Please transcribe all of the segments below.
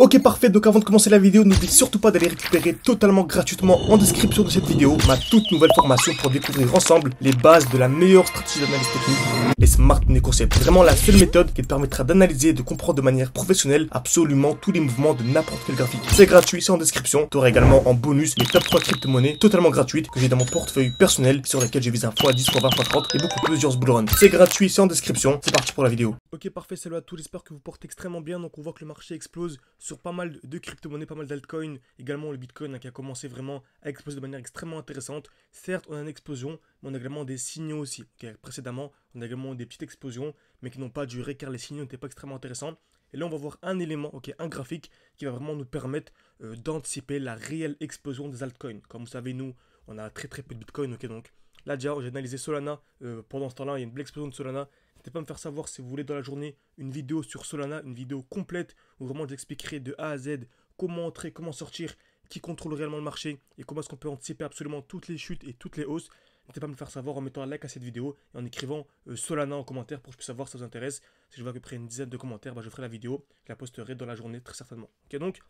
Ok parfait, donc avant de commencer la vidéo, n'oublie surtout pas d'aller récupérer totalement gratuitement en description de cette vidéo ma toute nouvelle formation pour découvrir ensemble les bases de la meilleure stratégie d'analyse technique, les Smart Money Concepts. Vraiment la seule méthode qui te permettra d'analyser et de comprendre de manière professionnelle absolument tous les mouvements de n'importe quel graphique. C'est gratuit, c'est en description. Tu auras également en bonus mes top 3 crypto-monnaies totalement gratuites que j'ai dans mon portefeuille personnel sur lesquelles je vise un x10, x20, x30 et beaucoup plusieurs bullruns. C'est gratuit, c'est en description. C'est parti pour la vidéo. Ok parfait, salut à tous, j'espère que vous portez extrêmement bien. Donc on voit que le marché explose sur pas mal de crypto-monnaies, pas mal d'altcoins, également le Bitcoin qui a commencé vraiment à exploser de manière extrêmement intéressante. Certes, on a une explosion, mais on a également des signaux aussi. Précédemment, on a également des petites explosions, mais qui n'ont pas duré car les signaux n'étaient pas extrêmement intéressants. Et là, on va voir un élément, un graphique qui va vraiment nous permettre d'anticiper la réelle explosion des altcoins. Comme vous savez, nous, on a très peu de Bitcoin, donc là déjà, j'ai analysé Solana. Pendant ce temps-là, il y a une belle explosion de Solana. N'hésitez pas à me faire savoir si vous voulez dans la journée une vidéo sur Solana, une vidéo complète où vraiment je vous expliquerai de A à Z comment entrer, comment sortir, qui contrôle réellement le marché et comment est-ce qu'on peut anticiper absolument toutes les chutes et toutes les hausses. N'hésitez pas à me faire savoir en mettant un like à cette vidéo et en écrivant Solana en commentaire pour que je puisse savoir si ça vous intéresse. Si je vois à peu près une dizaine de commentaires, je ferai la vidéo, je la posterai dans la journée très certainement. Ok, donc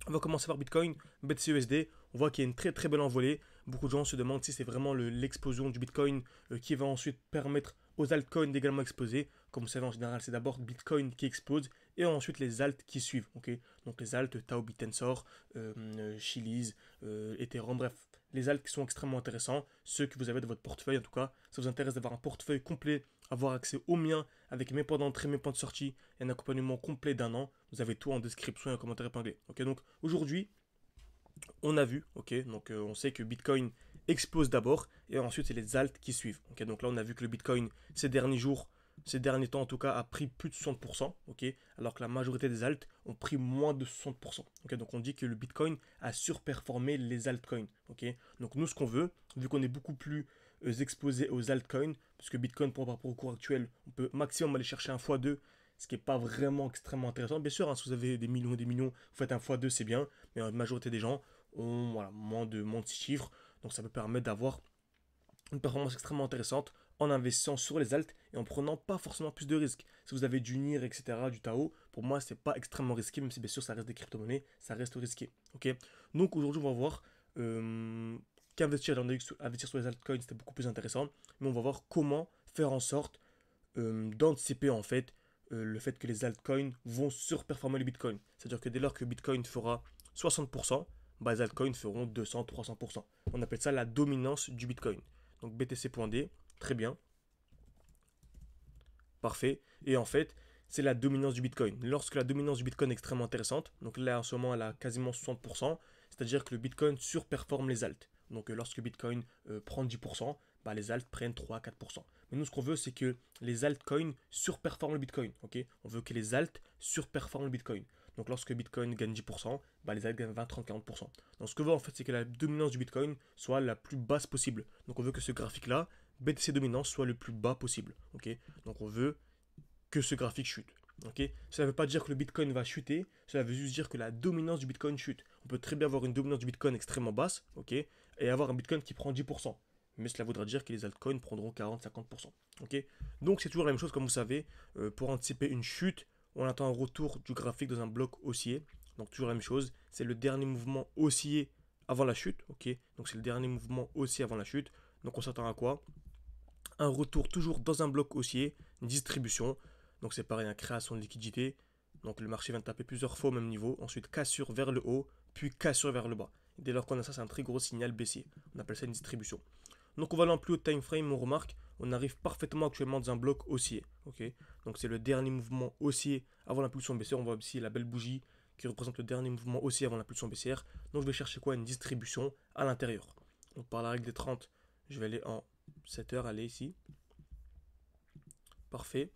on va commencer par Bitcoin, BTC-USD. On voit qu'il y a une très belle envolée. Beaucoup de gens se demandent si c'est vraiment l'explosion du Bitcoin qui va ensuite permettre aux altcoins d'également exploser. Comme vous savez, en général, c'est d'abord Bitcoin qui explose et ensuite les alts qui suivent. Donc les alts, Tao, Bitensor, Chiliz, Ethereum, bref. Les alts qui sont extrêmement intéressants, ceux que vous avez dans votre portefeuille en tout cas. Ça vous intéresse d'avoir un portefeuille complet, avoir accès au mien avec mes points d'entrée, mes points de sortie et un accompagnement complet d'un an. Vous avez tout en description et en commentaire épinglé. Donc aujourd'hui, on a vu, on sait que Bitcoin explose d'abord et ensuite c'est les alts qui suivent. Donc là on a vu que le Bitcoin ces derniers jours, ces derniers temps en tout cas, a pris plus de 60%, alors que la majorité des alts ont pris moins de 60%. Donc on dit que le Bitcoin a surperformé les altcoins. Donc nous ce qu'on veut, vu qu'on est beaucoup plus exposé aux altcoins, parce que Bitcoin par rapport au cours actuel, on peut maximum aller chercher un x2, ce qui n'est pas vraiment extrêmement intéressant. Bien sûr, si vous avez des millions et des millions, vous faites un x2, c'est bien, mais la majorité des gens ont moins de 6 chiffres, donc ça peut permettre d'avoir une performance extrêmement intéressante en investissant sur les alts et en prenant pas forcément plus de risques. Si vous avez du NIR, etc., du Tao, pour moi, c'est pas extrêmement risqué, même si bien sûr ça reste des crypto-monnaies, ça reste risqué. Donc aujourd'hui, on va voir qu'investir investir sur les altcoins, c'était beaucoup plus intéressant, mais on va voir comment faire en sorte d'anticiper en fait le fait que les altcoins vont surperformer le Bitcoin. C'est-à-dire que dès lors que Bitcoin fera 60%, les altcoins feront 200-300%. On appelle ça la dominance du Bitcoin. Donc BTC.D, très bien. Parfait. Et en fait, c'est la dominance du Bitcoin. Lorsque la dominance du Bitcoin est extrêmement intéressante, donc là en ce moment elle a quasiment 60%, c'est-à-dire que le Bitcoin surperforme les alts. Donc lorsque Bitcoin prend 10%, les alts prennent 3-4%. Mais nous ce qu'on veut c'est que les altcoins surperforment le Bitcoin. On veut que les alts surperforment le Bitcoin. Donc lorsque Bitcoin gagne 10%, les alts gagnent 20, 30, 40%. Donc ce qu'on veut en fait c'est que la dominance du Bitcoin soit la plus basse possible. Donc on veut que ce graphique là, BTC dominance, soit le plus bas possible. Donc on veut que ce graphique chute. Cela ne veut pas dire que le Bitcoin va chuter, cela veut juste dire que la dominance du Bitcoin chute. On peut très bien avoir une dominance du Bitcoin extrêmement basse, et avoir un Bitcoin qui prend 10%. Mais cela voudra dire que les altcoins prendront 40-50%. Donc c'est toujours la même chose, comme vous savez, pour anticiper une chute, on attend un retour du graphique dans un bloc haussier. Donc toujours la même chose, c'est le dernier mouvement haussier avant la chute. Donc c'est le dernier mouvement haussier avant la chute. Donc on s'attend à quoi? Un retour toujours dans un bloc haussier, une distribution. Donc c'est pareil, une création de liquidité. Donc le marché vient de taper plusieurs fois au même niveau. Ensuite cassure vers le haut, puis cassure vers le bas. Et dès lors qu'on a ça, c'est un très gros signal baissier. On appelle ça une distribution. Donc on va aller en plus haut time frame, on remarque, on arrive parfaitement actuellement dans un bloc haussier. Donc c'est le dernier mouvement haussier avant l'impulsion baissière. On voit ici la belle bougie qui représente le dernier mouvement haussier avant l'impulsion baissière. Donc je vais chercher quoi? Une distribution à l'intérieur. Donc par la règle des 30, je vais aller en 7 heures, allez ici. Parfait.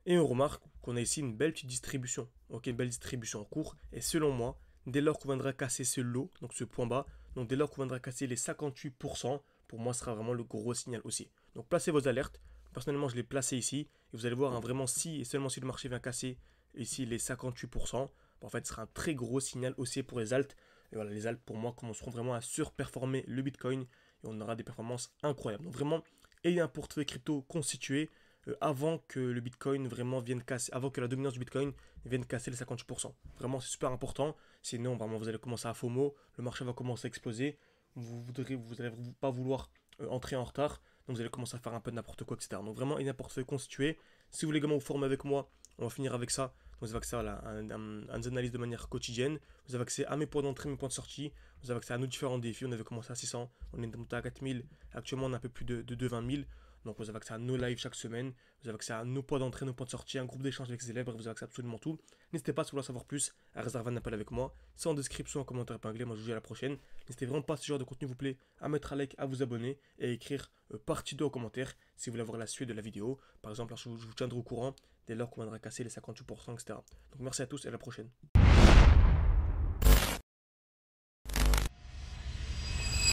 Et on remarque qu'on a ici une belle petite distribution. Une belle distribution en cours. Et selon moi, dès lors qu'on viendra casser ce lot, donc ce point bas, donc dès lors qu'on viendra casser les 58%, pour moi ce sera vraiment le gros signal aussi. Donc placez vos alertes. Personnellement, je l'ai placé ici. Et vous allez voir, vraiment si et seulement si le marché vient casser ici les 58%, en fait ce sera un très gros signal haussier pour les alts. Et voilà, les alts pour moi commenceront vraiment à surperformer le Bitcoin. Et on aura des performances incroyables. Donc vraiment, ayez un portefeuille crypto constitué. avant que le Bitcoin vraiment vienne casser, avant que la dominance du Bitcoin vienne casser les 58%. Vraiment, c'est super important. Sinon, vraiment, vous allez commencer à FOMO, le marché va commencer à exploser. Vous allez pas vouloir entrer en retard, donc vous allez commencer à faire un peu de n'importe quoi, etc. Donc vraiment, il y a un portefeuille constitué. Si vous voulez également vous former avec moi, on va finir avec ça. Donc vous avez accès à des analyses de manière quotidienne. Vous avez accès à mes points d'entrée, mes points de sortie. Vous avez accès à nos différents défis. On avait commencé à 600, on est monté à 4000. Actuellement, on a un peu plus de 20 000. Donc vous avez accès à nos lives chaque semaine. Vous avez accès à nos points d'entrée, nos points de sortie, un groupe d'échange avec les élèves. Vous avez accès à absolument tout. N'hésitez pas, si vous voulez en savoir plus, à réserver un appel avec moi. C'est en description, en commentaire épinglé. Moi, je vous dis à la prochaine. N'hésitez vraiment pas, si ce genre de contenu vous plaît, à mettre un like, à vous abonner et à écrire partie 2 en commentaire si vous voulez avoir la suite de la vidéo. Par exemple, je vous tiendrai au courant dès lors qu'on viendra casser les 58%, etc. Donc merci à tous et à la prochaine.